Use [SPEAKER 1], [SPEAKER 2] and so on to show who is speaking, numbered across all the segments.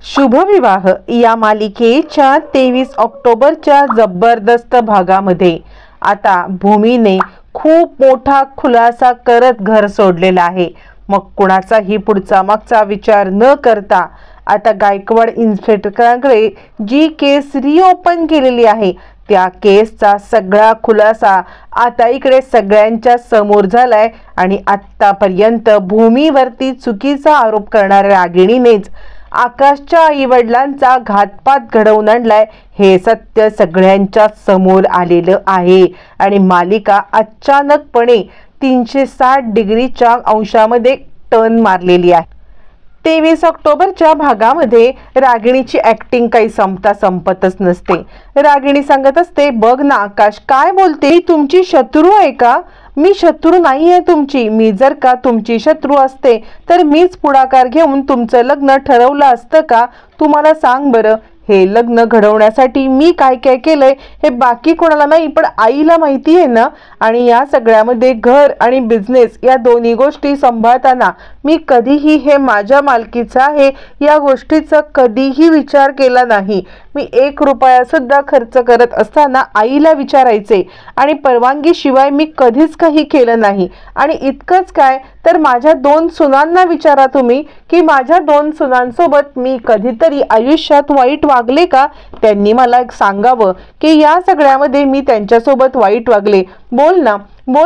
[SPEAKER 1] शुभविवाह या मालिकेच्या 23 ऑक्टोबरच्या जबरदस्त भागामध्ये आता भूमीने खूप मोठा खुलासा करत घर सोडलेला आहे। मग कुणाचाही पुढचा मागचा विचार न करता आता गायकवाड इन्स्पेक्टरांकडे जी केस रिओपन केलेली आहे त्या केसचा सगळा खुलासा आता इकडे सगळ्यांच्या समोर झालाय आणि आतापर्यंत भूमीवरती चुकीचा आरोप करणाऱ्या रागिणीनेच आकाशच्या आईवडिलांचा घातपात घडवून आणलाय हे सत्य सगळ्यांच्या समोर आलेलं आहे आणि मालिका अचानकपणे 360 डिग्रीच्या अंशामध्ये टर्न मारलेली आहे। 23 ऑक्टोबरच्या भागामध्ये रागिणीची ऍक्टिंग काही संपतच नसते। रागिणी सांगत असते, बघ ना आकाश काय बोलते, मी तुमची शत्रू आहे का? मी शत्रू नाही आहे तुमची। मी जर का तुमची शत्रू असते तर मीच पुढाकार घेऊन तुमचं लग्न ठरवलं असतं का? तू मला सांग बरं। हे लग्न घडवण्यासाठी मी काय काय केलंय हे बाकी कोणाला नाही पण आईला माहिती आहे ना। आणि या सगळ्यामध्ये घर आणि बिझनेस या दोन्ही गोष्टी सांभाळताना मी कधीही हे माझ्या मालकीचं आहे या गोष्टीचा कधीही विचार केला नाही। मी 1 रुपया सुद्धा खर्च करत असताना आईला विचारायचे आणि परवानगी शिवाय मी कधीच काही केलं नाही। आणि इतकंच काय तर माझ्या 2 सुनांना विचारा तुम्ही की माझ्या 2 सुनांसोबत मी कधीतरी आयुष्यात वाईट वागले का? त्यांनी मला सांगावं की या सगळ्यामध्ये मी त्यांच्यासोबत वाईट वागले। बोल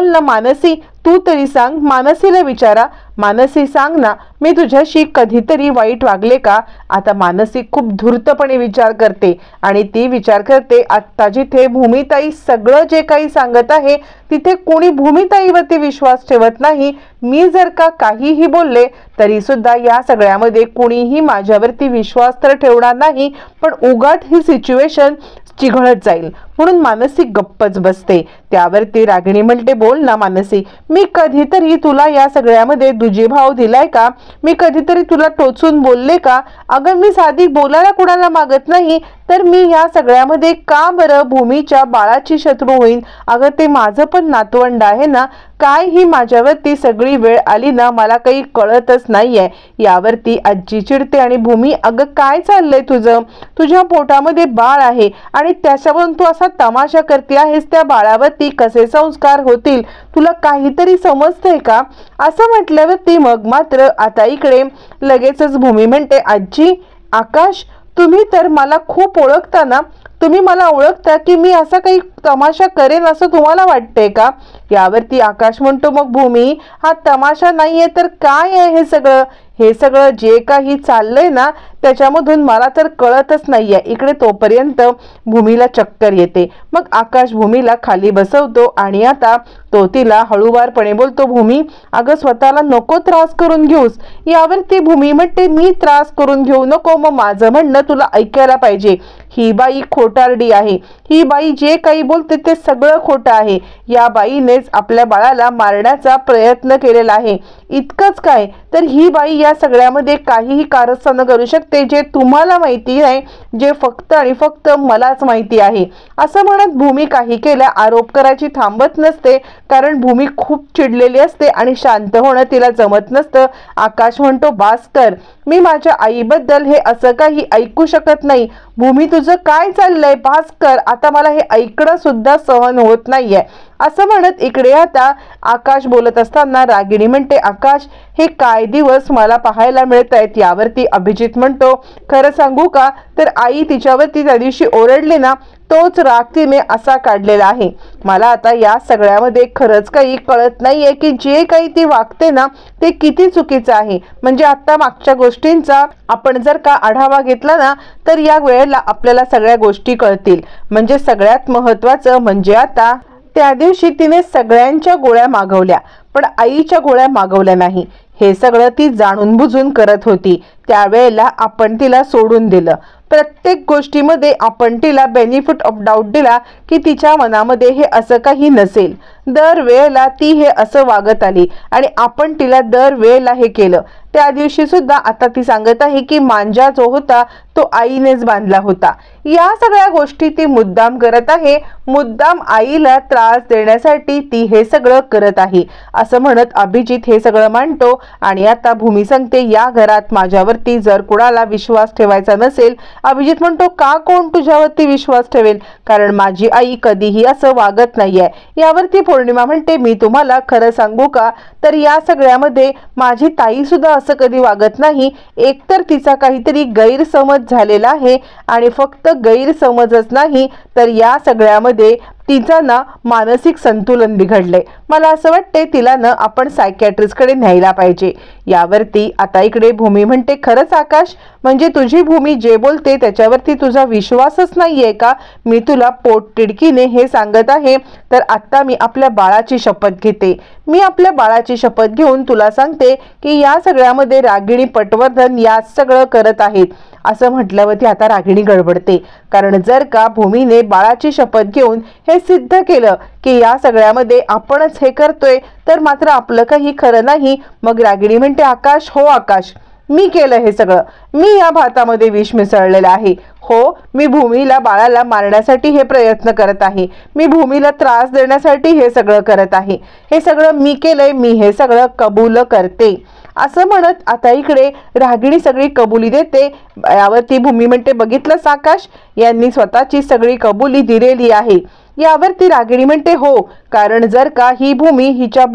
[SPEAKER 1] ना मानसी, तू तरी सांग। मानसीला विचारा, मानसी सांग ना मी तुझ्याशी कधीतरी वाईट वागले का? आता मानसी खूप धूर्तपणे विचार करते आणि ती विचार करते आता जिथे भूमिताई सगळं जे काही सांगत आहे तिथे कोणी भूमिताईवरती विश्वास ठेवत नाही। मी जर का काहीही बोलले तरी सुद्धा या सगळ्यामध्ये कोणीही माझ्यावरती विश्वास तर ठेवणार नाही पण उगाच ही सिच्युएशन चिघळत जाईल म्हणून मानसी गप्पच बसते। त्यावरती रागिणी म्हणते, बोल ना मानसी, मी कधीतरी तुला या सगळ्यामध्ये दुजीभाव दिलाय का? मी कधीतरी तुला टोचून बोलले का? अगं मी साधी बोलायला कुणाला मागत नाही तर मी या सगळ्यामध्ये का बरं भूमीच्या बाळाची शत्रू होईन? अगं ते माझं पण नातवंड आहे ना। काय ही माझ्यावरती सगळी वेळ आली ना मला काही कळतच नाहीये। यावरती आजी चिडते आणि भूमी, अगं काय चाललंय तुझं? तुझ्या पोटामध्ये बाळ आहे आणि त्याच्यावरून तू असा तमाशा करते आहेस, त्या बाळावरती कसे संस्कार होतील तुला काहीतरी समजतंय का? असं म्हटल्यावरती मग मात्र आता इकडे लगेचच भूमी म्हणते, आजी आकाश तुम्ही तर मला खूप ओळखता ना, तुम्ही मला ओळखता की मी असा काही तमाशा करेन असं तुम्हाला वाटतंय का? यावरती आकाश म्हणतो, मग भूमी हा तमाशा नाहीये तर काय आहे हे सगळं? हे सगळं जे काही चाललंय ना त्याच्यामधून मला तर कळतच नाहीये। इकडे तोपर्यंत भूमीला चक्कर येते। मग आकाश भूमीला खाली बसवतो आणि आता तो तिला हळूवारपणे बोलतो, भूमी अगं स्वतःला नको त्रास करून घेऊस। यावरती भूमी म्हणते, मी त्रास करून घेऊ नको, मग माझं म्हणणं तुला ऐकायला पाहिजे। ही बाई खोटारडी आहे, ही बाई जे काही बोलते ते सगळं खोटं आहे। या बाईनेच आपल्या बाळाला मारण्याचा प्रयत्न केलेला आहे। इतकंच काय तर ही बाई या सगळ्यामध्ये काहीही कारस्थान करू शकते जे तुम्हाला माहिती आहे, जे फक्त आणि फक्त मलाच माहिती आहे। असं म्हणत भूमी काही केल्या आरोप करायची थांबत नसते कारण भूमी खूप चिडलेली असते आणि शांत होणं तिला जमत नसतं। आकाश म्हणतो, बास कर, मी माझ्या आईबद्दल हे असं काही ऐकू शकत नाही। भूमी तुझं काय चाललंय? बास कर, आता मला हे ऐकणं सुद्धा सहन होत नाहीये। असं म्हणत इकडे आता आकाश बोलत असताना रागिणी म्हणते, आकाश हे काय दिवस मला पाहायला मिळत आहेत। यावरती अभिजित म्हणतो, खरं सांगू का तर आई तिच्यावरती त्या दिवशी ओरडली ना तोच राग तिने असा काढलेला आहे। मला आता या सगळ्यामध्ये खरंच काही कळत नाहीये की जे काही ती वागते ना ते किती चुकीचं आहे। म्हणजे आता मागच्या गोष्टींचा आपण जर का आढावा घेतला ना तर या वेळेला आपल्याला सगळ्या गोष्टी कळतील। म्हणजे सगळ्यात महत्त्वाचं म्हणजे आता त्या दिवशी तिने सगळ्यांच्या गोळ्या मागवल्या पण आईच्या गोळ्या मागवल्या नाही। हे सगळं ती जाणून बुजून करत होती। त्यावेळेला आपण तिला सोडून दिलं। प्रत्येक गोष्टीमध्ये आपण तिला बेनिफिट ऑफ डाऊट दिला की तिच्या मनामध्ये हे असं काही नसेल। दर वेळेला ती हे असं वागत आली आणि आपण तिला दर वेळेला हे केलं। त्या दिवशी सुद्धा आता ती सांगत आहे की मांजा जो होता तो आईनेच बांधला होता। या सगळ्या गोष्टी ती मुद्दाम करत आहे, मुद्दाम आईला त्रास देण्यासाठी ती हे सगळं करत आहे असं म्हणत अभिजित हे सगळं मांडतो आणि आता भूमी सांगते, या घरात माझ्यावर तुझ्यावरती जर कुणाला विश्वास ठेवायचा नसेल, अभिजित म्हणतो का कोण तुझ्यावरती विश्वास ठेवेल, कारण माझी आई कधीही असं वागत नाहीये. यावरती पौर्णिमा म्हणते मी तुम्हाला खरं सांगू का, तर या सगळ्यामध्ये माझी ताई सुद्धा असं कधी वागत नाही. एकतर तिचा काहीतरी गैरसमज झालेला आहे आणि फक्त गैरसमजच नाही तर या सगळ्यामध्ये तिचा ना मानसिक संतुलन बिघडले. मला असं वाटते तिला ना आपण सायकॅट्रिस्टकडे न्यायला पाहिजे. यावरती आता इकडे भूमी म्हणते खरंच आकाश, म्हणजे तुझी भूमी जे बोलते त्याच्यावरती तुझा विश्वासच नाहीये का? मी तुला पोटतिडकीने हे सांगत आहे, तर आता मी आपल्या बाळाची शपथ घेते. मी आपल्या बाळाची शपथ घेऊन तुला सांगते की या सगळ्यामध्ये रागिणी पटवर्धन या सगळं करत आहेत. असं म्हटल्यावरती आता रागिणी गडबडते, कारण जर का भूमीने बाळाची शपथ घेऊन हे सिद्ध केलं की या सगळ्यामध्ये आपणच हे करतोय, तर मात्र आपलं काही खरं नाही. मग रागिणी म्हणते आकाश, हो आकाश, मी केलं हे सगळं, मी या भातामध्ये विष मिसळलेलं आहे. हो, मी भूमीला बाळाला मारण्यासाठी हे प्रयत्न करत आहे, मी भूमीला त्रास देण्यासाठी हे सगळं करत आहे, हे सगळं मी केलंय, मी हे सगळं कबूल करते. असं म्हणत आता इकडे रागिणी सगळी कबुली देते. यावरती भूमी म्हणते बघितलंस आकाश, यांनी स्वतःची सगळी कबुली दिलेली आहे. यावरती रागिणी म्हणते हो, कारण जर का ही भूमी हिच्या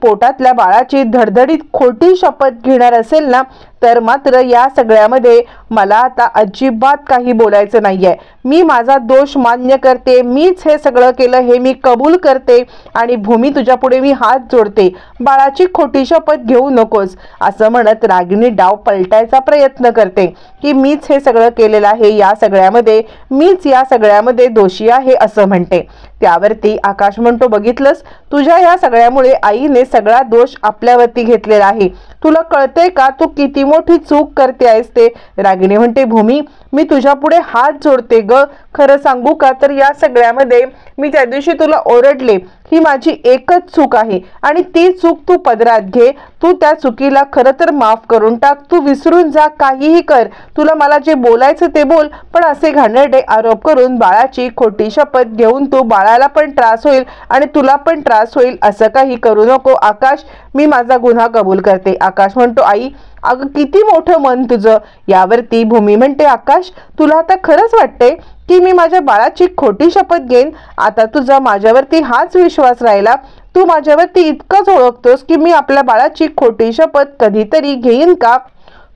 [SPEAKER 1] पोटातल्या बाळाची धडधडीत खोटी शपथ घेणार असेल ना, तर मात्र या सगळ्यामध्ये मला आता अजिबात काही बोलायचं नाहीये. मी माझा दोष मान्य करते, मीच हे सगळं केलं हे मी कबूल करते आणि भूमी तुझ्या पुढे मी हात जोडते, बाळाची खोटी शपथ घेऊ नकोस. असं म्हणत रागिणी डाव पलटायचा प्रयत्न करते की मीच हे सगळं केलेलं आहे, या सगळ्यामध्ये मीच या सगळ्यामध्ये दोषी आहे असं म्हणते. त्यावरती आकाश म्हणतो बघितलंस, तुझ्या या सगळ्यामुळे आईने सगळा दोष आपल्यावरती घेतलेला आहे. तुला कळतंय का तू किती मोठी चूक करते आहेस ते? रागिणी म्हणते भूमी, मी तुझ्या पुढे हात जोडते ग. खरं सांगू का, तर या सगळ्यामध्ये मी त्या दिवशी तुला ओरडले, ही माझी एकच चूक आहे आणि ती चूक तू पदरात घे. तू त्या चुकीला खरं तर माफ करून टाक, तू विसरून जा, काहीही कर, तुला मला जे बोलायचं ते बोल, पण असे घाणेरडे आरोप करून बाळाची खोटी शपथ घेऊन तू बाळाला पण त्रास होईल आणि तुला पण त्रास होईल असं काही करू नको आकाश. मी माझा गुन्हा कबूल करते. आकाश म्हणतो आई, अगं किती मोठं मन तुझं. यावरती भूमी म्हणते आकाश, तुला आता खरंच वाटते की मी माझ्या बाळाची खोटी शपथ घेईन? आता तुझा माझ्यावरती हाच विश्वास राहिला, तू माझ्यावरती इतकंच ओळखतोस की मी आपल्या बाळाची खोटी शपथ कधीतरी घेईन का?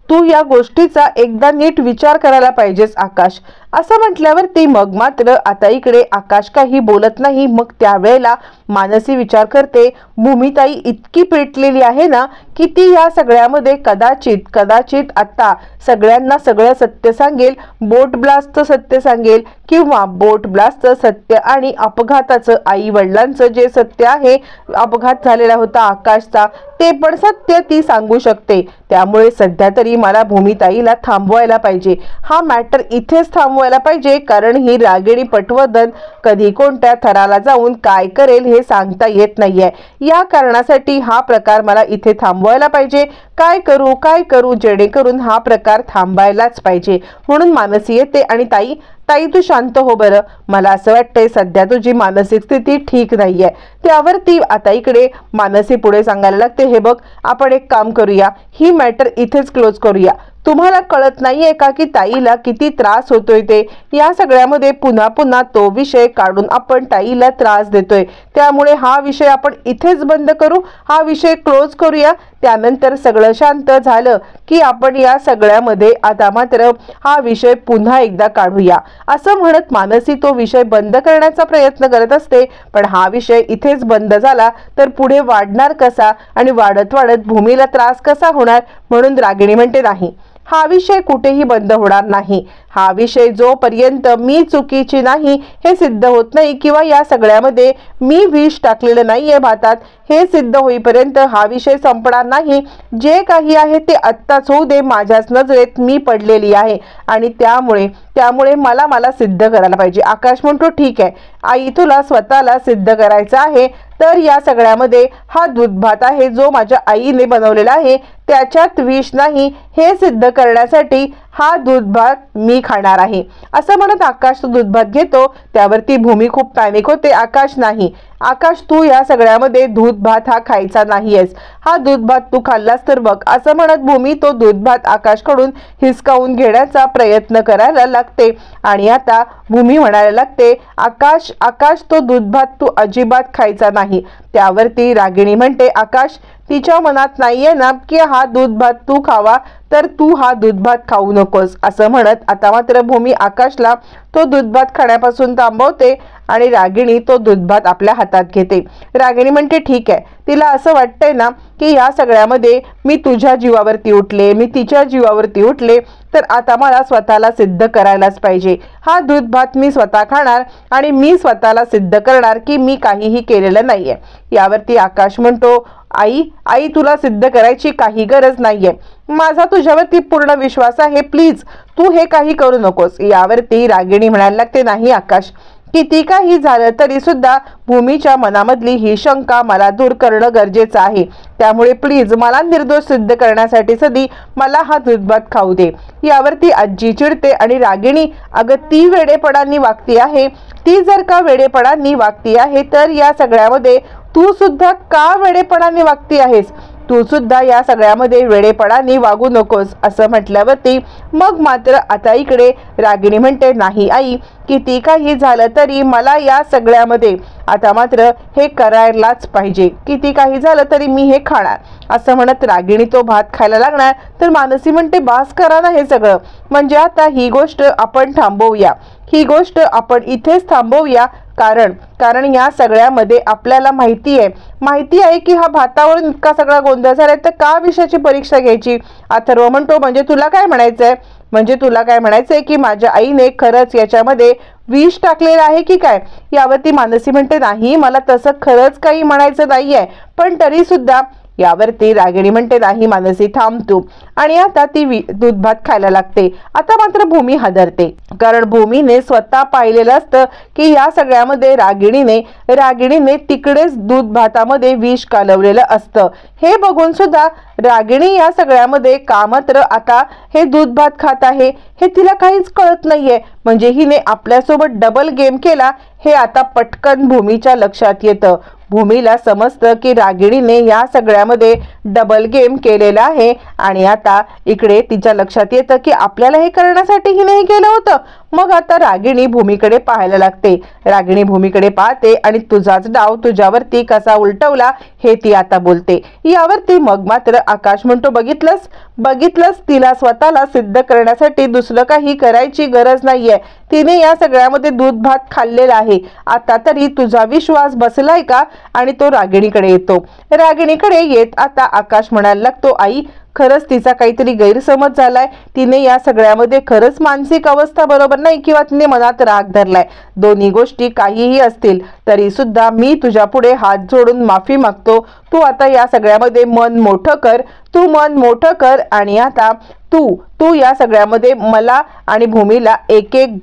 [SPEAKER 1] तू या गोष्टीचा एकदा नीट विचार करायला पाहिजेस आकाश. असं म्हटल्यावरती मग मात्र आता इकडे आकाश काही बोलत नाही. मग त्यावेळेला मानसी विचार करते, भूमिताई इतकी पेटलेली आहे ना की ती या सगळ्यामध्ये कदाचित आता सगळ्यांना सगळं सत्य सांगेल, बोट ब्लास्टचं सत्य सांगेल किंवा बोट ब्लास्टचं सत्य आणि अपघाताचं, आई वडिलांचं जे सत्य आहे, अपघात झालेला होता आकाशचा, ते पण सत्य ती सांगू शकते. त्यामुळे सध्या तरी मला भूमिताईला थांबवायला पाहिजे, हा मॅटर इथेच थांबवायला पाहिजे, कारण ही रागिणी पटवर्धन कधी कोणत्या थराला जाऊन काय करेल हे सांगता येत नाहीये. या कारणासाठी हा प्रकार मला इथे थांबवायला पाहिजे. काय करू जेणेकरून हा प्रकार थांबायलाच पाहिजे. म्हणून मानसी येते आणि ताई तू शांत हो बरं, मला असं वाटतंय सध्या तुझी मानसिक स्थिती ठीक नाहीये. त्यावरती आता इकडे मानसी पुढे सांगायला लागते, हे बघ, आपण एक काम करूया, ही मॅटर इथेच क्लोज करूया. तुम्हाला कळत नाहीये का की ताईला किती त्रास होतोय ते? या सगळ्यामध्ये पुन्हा पुन्हा तो विषय काढून आपण ताईला त्रास देतोय. त्यामुळे हा विषय आपण इथेच बंद करू, हा विषय क्लोज करूया. त्यानंतर सगळं शांत झालं की आपण या सगळ्यामध्ये आता मात्र हा विषय पुन्हा एकदा काढूया. असं म्हणत मानसी तो विषय बंद करण्याचा प्रयत्न करत असते. पण हा विषय इथेच बंद झाला तर पुढे वाढणार कसा आणि वाढत वाढत भूमीला त्रास कसा होणार? म्हणून रागिणी म्हणते नाही, हा विषय कुठेही बंद होणार नाही. हा विषय जोपर्यंत मी चुकीची नाही हे सिद्ध होत नाही किंवा या सगळ्यामध्ये मी विष टाकलेलं नाहीये भातात हे सिद्ध होईपर्यंत हा विषय संपणार नाही. जे काही आहे ते आत्ताच होऊ दे, माझ्याच नजरेत मी पडलेली आहे आणि त्यामुळे मला सिद्ध करायला पाहिजे. आकाश म्हणतो ठीक आहे आई, तुला स्वतःला सिद्ध करायचं आहे तर या सगळ्यामध्ये हा दूध भात आहे जो माझ्या आईने बनवलेला आहे, त्याच्यात विष नाही हे सिद्ध करण्यासाठी हा दूध भात मी खाणार आहे. असं म्हणत आकाश तो दूध भात घेतो. त्यावरती भूमी खूप पॅनिक होते. आकाश नाही, आकाश तू या सगळ्यामध्ये दूध भात हा खायचा नाहीयेस, हा दूध भात तू खाल्लास तर बघ, असं म्हणत भूमी तो दूध भात आकाशकडून हिसकावून घेण्याचा प्रयत्न करायला लागते. आणि आता भूमी म्हणायला लागते, आकाश आकाश तो दूध भात तू अजिबात खायचा नाही. त्यावरती रागिणी म्हणते, आकाश तिच्या मनात नाहीये ना की हा दूध भात तू खावा, तर तू हा दूध भात खाऊ नकोस. असं म्हणत आता मात्र भूमी आकाशला तो दूध भात खाण्यापासून थांबवते आणि रागिणी तो दूध भात आपल्या हातात घेते. रागिणी म्हणते, ठीक आहे, तिला असं वाटतंय ना की या सगळ्यामध्ये मी तुझ्या जीवावरती उठले, मी तिच्या जीवावरती उठले, तर आता मला स्वतःला सिद्ध करायलाच पाहिजे. हा दूध भात मी स्वतः खाणार आणि मी स्वतःला सिद्ध करणार की मी काहीही केलेलं नाहीये. यावरती आकाश म्हणतो, आई आई तुला सिद्ध करायची काही गरज नाहीये, माझा तुझ्यावरती पूर्ण विश्वास आहे, प्लीज तू हे काही करू नकोस. यावरती रागिणी म्हणायला लागते, नाही आकाश, किती काही झालं तरी सुद्धा भूमीच्या मनामधली ही शंका मला दूर करणं गरजेचं आहे, त्यामुळे प्लीज मला निर्दोष सिद्ध करण्यासाठी सदी मला हा दूध भात खाऊ दे. यावरती आजी चिडते आणि रागिणी, अगं ती वेडेपणाने वागती आहे, ती जर का वेडेपणाने वागती आहे तर या सगळ्यामध्ये तू सुद्धा का वेडेपणाने वागती आहेस, तू सुद्धा या सगळ्यामध्ये वेडेपणाने वागू नकोस. असं म्हटल्यावरती मग मात्र आता इकडे रागिणी म्हणते, नाही आई, किती काही झालं तरी मला या सगळ्यामध्ये आता मात्र हे करायलाच पाहिजे, किती काही झालं तरी मी हे खाणार. असं म्हणत रागिणी तो भात खायला लागणार तर मानसी म्हणते, बास करा ना हे सगळं, म्हणजे आता ही गोष्ट आपण थांबवूया, ही गोष्ट आपण इथेच थांबवूया, कारण या सगळ्यामध्ये आपल्याला माहिती आहे की हा भातावर इतका सगळा गोंधळ झालाय, तर का विषयाची परीक्षा घ्यायची. अथर्व म्हणतो, म्हणजे तुला काय म्हणायचंय की माझ्या आईने खरंच याच्यामध्ये विष टाकलेलं आहे की काय. यावरती मानसी म्हणते, नाही, मला तसं खरंच काही म्हणायचं नाहीये, पण तरी सुद्धा. यावरती रागिणी म्हणते, नाही मानसी, थांब तू. आणि आता ती दूध भात खायला लागते. आता मात्र भूमी हादरते, कारण भूमीने स्वतः पाहिलेलं असतं की या सगळ्यामध्ये रागिणीने तिकडेच दूध भातामध्ये विष कालवलेलं असतं. हे बघून सुद्धा रागिणी या सगळ्यामध्ये का मात्र आता हे दूध भात खात आहे हे तिला काहीच कळत नाहीये, म्हणजे हिने आपल्यासोबत डबल गेम केला हे आता पटकन भूमीच्या लक्षात येतं. भूमीला समजतं की रागिणीने या सगळ्यामध्ये डबल गेम केलेला आहे आणि आता इकडे तिच्या लक्षात येतं की आपल्याला हे करण्यासाठी हिने हे केलं होतं. मग आता रागिणी भूमीकडे पाहायला लागते. रागिणी भूमीकडे पाहते आणि तुझाच डाव तुझ्यावरती कसा उलटवला हे ती आता बोलते. यावरती मग मात्र आकाश म्हणतो, बघितलंस, तिला स्वतःला सिद्ध करण्यासाठी दुसरं काही करायची गरज नाहीये, तिने या सगळ्यामध्ये दूध भात खाल्लेला आहे, आता तरी तुझा विश्वास बसलाय का. आणि तो रागिणीकडे येतो. रागिणीकडे येत आता आकाश म्हणायला लागतो, आई खरंच तिचा काहीतरी गैरसमज झालाय, तिने या सगळ्यामध्ये खरंच मानसिक अवस्था बरोबर नाही किंवा तिने मनात राग धरलाय. दोन्ही गोष्टी काहीही असतील तरी सुद्धा मी तुझ्या पुढे हात जोडून माफी मागतो. तू आता या सगळ्यामध्ये मन मोठं कर आणि आता तू या सगळ्यामध्ये मला आणि भूमीला एक एक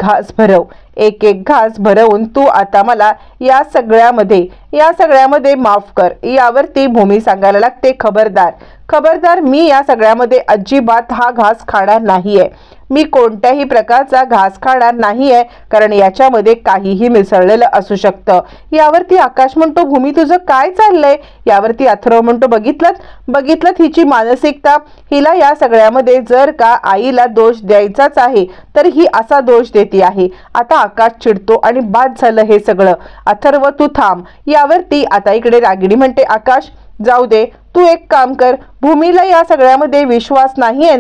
[SPEAKER 1] घास भरवून तू आता मला या सगळ्यामध्ये माफ कर. यावरती भूमी सांगायला लागते, खबरदार, मी या सगळ्यामध्ये अजिबात हा घास खाणार नाहीये, मी कोणत्याही प्रकारचा घास खाणार नाहीये, कारण याच्यामध्ये काहीही मिसळलेलं असू शकतं. यावरती आकाश म्हणतो, भूमी तुझं काय चाललंय. यावरती अथर्व म्हणतो, बघितलं हिची मानसिकता, हिला या सगळ्यामध्ये जर का आईला दोष द्यायचाच आहे तर ही असा दोष देती आहे. आता आकाश चिडतो आणि बाद झालं हे सगळं, अथर्व तू थांब. यावरती आता इकडे रागिणी म्हणते, आकाश जाऊ दे, तू एक काम कर, भूमीला या सगळ्यामध्ये विश्वास नाहीये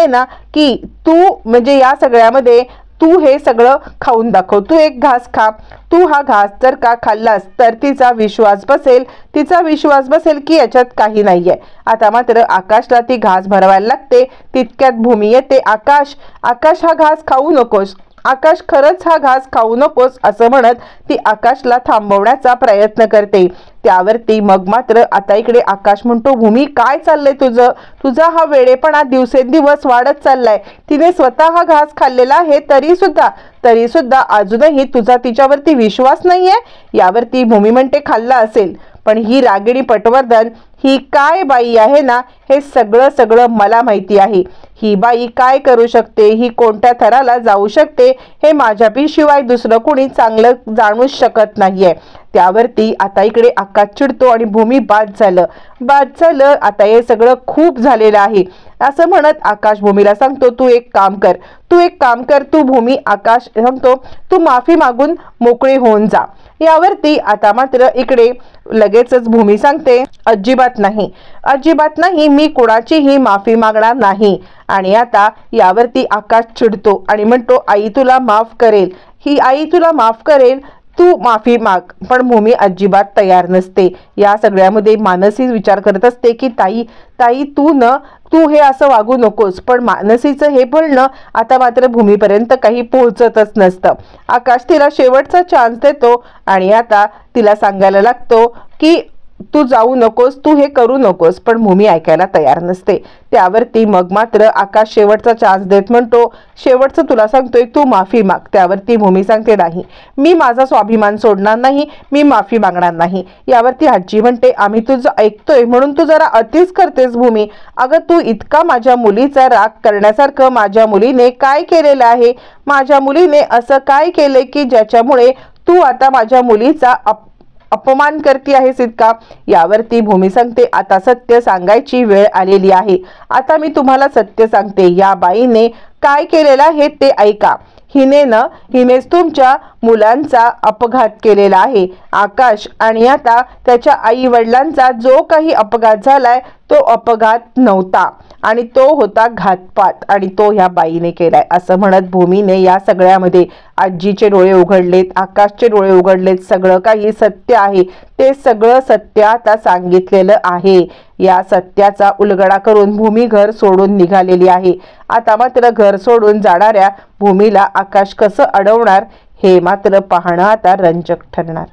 [SPEAKER 1] ना की तू म्हणजे या सगळ्यामध्ये तू हे सगळं खाऊन दाखव, तू एक घास खा, तू हा घास जर का खाल्लास तर तिचा विश्वास बसेल की याच्यात काही नाहीये. आता मात्र आकाशला ती घास भरवायला लागते. तितक्यात भूमी येते, आकाश हा घास खाऊ नकोस, आकाश खरंच हा घास खाऊ नकोस असं म्हणत ती आकाशला थांबवण्याचा प्रयत्न करते. त्यावरती मग मात्र आता इकडे आकाश म्हणतो, भूमी काय चाललंय तुझा हा वेडेपणा दिवसेंदिवस वाढत चाललाय. तिने स्वतः हा घास खाल्लेला आहे तरी सुद्धा अजूनही तुझा तिच्यावरती विश्वास नाहीये. यावरती भूमी म्हणते, खाल्ला असेल, पण ही रागिणी पटवर्धन ही काय बाई आहे ना, हे सगळं मला माहिती आहे. ही बाई काय करू शकते, ही कोणत्या थराला जाऊ शकते, हे माझ्याशिवाय दुसरं कोणी चांगलं जाणूच शकत नाहीये. त्यावरती आता इकडे आकाश चिडतो आणि भूमी बाद झालं, आता हे सगळं खूप झालेलं आहे असं म्हणत आकाश भूमीला सांगतो, तू एक काम कर, तू भूमी आकाश सांगतो, तू माफी मागून मोकळी होऊन जा. यावरती आता मात्र इकडे लगेचच भूमी सांगते, अजिबात नाही, मी कुणाचीही माफी मागणार नाही. आणि आता यावरती आकाश चिडतो आणि म्हणतो, आई तुला माफ करेल, तू माफी माग. पण भूमी अजिबात तयार नसते. या सगळ्यामध्ये मानसी विचार करत असते की ताई तू हे असं वागू नकोस. पण मानसीचं हे बोलणं आता मात्र भूमीपर्यंत काही पोहोचतच नसतं. आकाश तिला शेवटचा चान्स देतो आणि आता तिला सांगायला लागतो की तू जाऊ नकोस, तू हे करू नकोस. पण भूमी ऐकायला तयार नसते. त्यावरती मग मात्र आकाश शेवटचा चान्स देत म्हणतो, शेवटचं तुला सांगतोय, तू माफी माग. त्यावरती भूमी सांगते, नाही, मी माझा स्वाभिमान सोडणार नाही, मी माफी मागणार नाही. यावरती आजी म्हणते, आम्ही तुझं ऐकतोय म्हणून तू जरा अतिच करतेस भूमी. अगं तू इतका माझ्या मुलीचा राग करण्यासारखं माझ्या मुलीने काय केलेलं आहे? माझ्या मुलीने असं काय केले की ज्याच्यामुळे तू आता माझ्या मुलीचा अपमान करते आहेस इतका? यावरती भूमी सांगते, आता सत्य सांगायची वेळ आलेली आहे. आता मी तुम्हाला सत्य सांगते. या बाईने काय केलेलं आहे ते ऐका. हिनेच तुमच्या मुलांचा अपघात केलेला आहे आकाश. आणि आता त्याच्या आई वडिलांचा जो काही अपघात झालाय तो अपघात नव्हता आणि तो होता घातपात, आणि तो ह्या बाईने केलाय. असं म्हणत भूमीने या सगळ्यामध्ये आजीचे डोळे उघडलेत, आकाशचे डोळे उघडलेत. सगळं काही सत्य आहे, ते सगळं सत्य आता सांगितलेलं आहे. या सत्याचा उलगडा करून भूमी घर सोडून निघालेली आहे. आता मात्र घर सोडून जाणाऱ्या भूमीला आकाश कसं अडवणार हे मात्र पाहणं आता रंजक ठरणार.